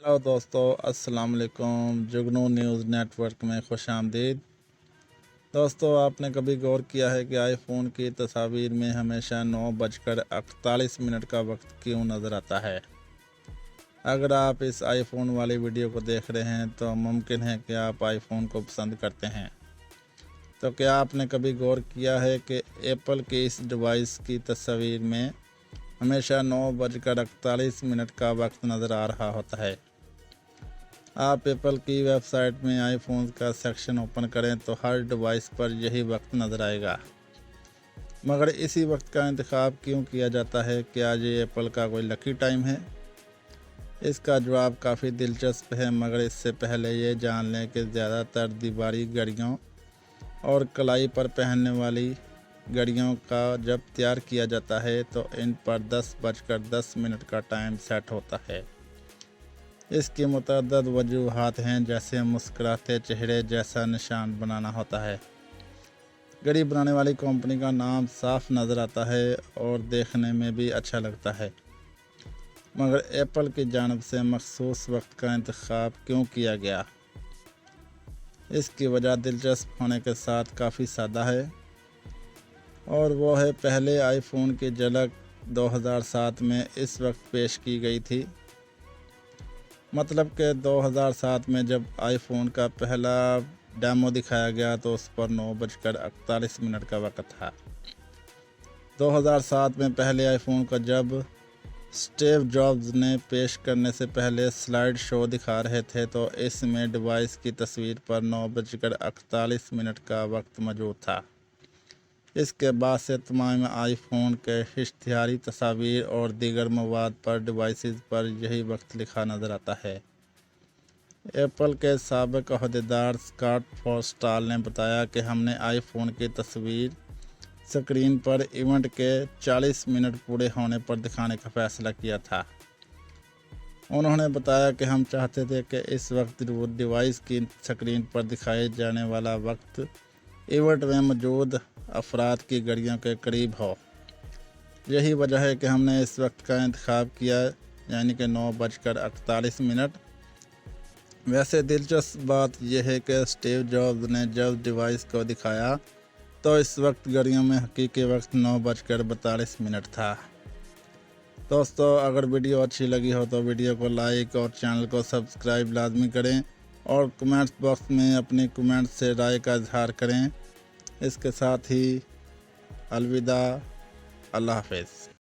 Hello दोस्तों, अस्सलाम वालेकुम। जुगनू न्यूज़ नेटवर्क में खुशामदीद। दोस्तों, आपने कभी गौर किया है कि आईफोन की तस्वीर में हमेशा 9:48 का वक्त क्यों नज़र आता है? अगर आप इस आईफोन वाली वीडियो को देख रहे हैं तो मुमकिन है कि आप आईफोन को पसंद करते हैं। तो क्या आपने कभी गौर किया है कि एप्पल के इस डिवाइस की तस्वीर में हमेशा 9:48 का वक्त नज़र आ रहा होता है? आप एप्पल की वेबसाइट में आईफोन का सेक्शन ओपन करें तो हर डिवाइस पर यही वक्त नज़र आएगा, मगर इसी वक्त का इंतखाब क्यों किया जाता है? क्या ये एप्पल का कोई लकी टाइम है? इसका जवाब काफ़ी दिलचस्प है, मगर इससे पहले ये जान लें कि ज़्यादातर दीवारी घड़ियों और कलाई पर पहनने वाली घड़ियों का जब तैयार किया जाता है तो इन पर 10:10 का टाइम सेट होता है। इसकी मुतअद्दिद वजूहात हैं, जैसे मुस्कुराते चेहरे जैसा निशान बनाना होता है। घड़ी बनाने वाली कंपनी का नाम साफ नज़र आता है और देखने में भी अच्छा लगता है, मगर एप्पल की जानिब से मखसूस वक्त का इंतखाब क्यों किया गया? इसकी वजह दिलचस्प होने के साथ काफ़ी सादा है, और वो है पहले आईफोन की झलक 2007 में इस वक्त पेश की गई थी। मतलब कि 2007 में जब आईफोन का पहला डेमो दिखाया गया तो उस पर 9:48 का वक्त था। 2007 में पहले आईफोन का जब स्टीव जॉब्स ने पेश करने से पहले स्लाइड शो दिखा रहे थे तो इसमें डिवाइस की तस्वीर पर 9:48 का वक्त मौजूद था। इसके बाद से तमाम आईफोन के इश्तिहारी तस्वीर और दीगर मवाद पर डिवाइसेस पर यही वक्त लिखा नज़र आता है। एप्पल के साबिक अहदेदार स्कॉट फोर्स्टाल ने बताया कि हमने आईफोन की तस्वीर स्क्रीन पर इवेंट के 40 मिनट पूरे होने पर दिखाने का फ़ैसला किया था। उन्होंने बताया कि हम चाहते थे कि इस वक्त डिवाइस की स्क्रीन पर दिखाए जाने वाला वक्त इवेंट में मौजूद अफराद की घड़ियों के करीब हो। यही वजह है कि हमने इस वक्त का इंतखाब किया, यानी कि 9:48। वैसे दिलचस्प बात यह है कि स्टीव जॉब्स ने जब डिवाइस को दिखाया तो इस वक्त घड़ियों में हकीकी वक्त 9:42 था। दोस्तों, अगर वीडियो अच्छी लगी हो तो वीडियो को लाइक और चैनल को सब्सक्राइब लाजमी करें और कमेंट्स बॉक्स में अपने कमेंट्स से राय का इजहार करें। इसके साथ ही अलविदा, अल्लाह हाफ़िज़।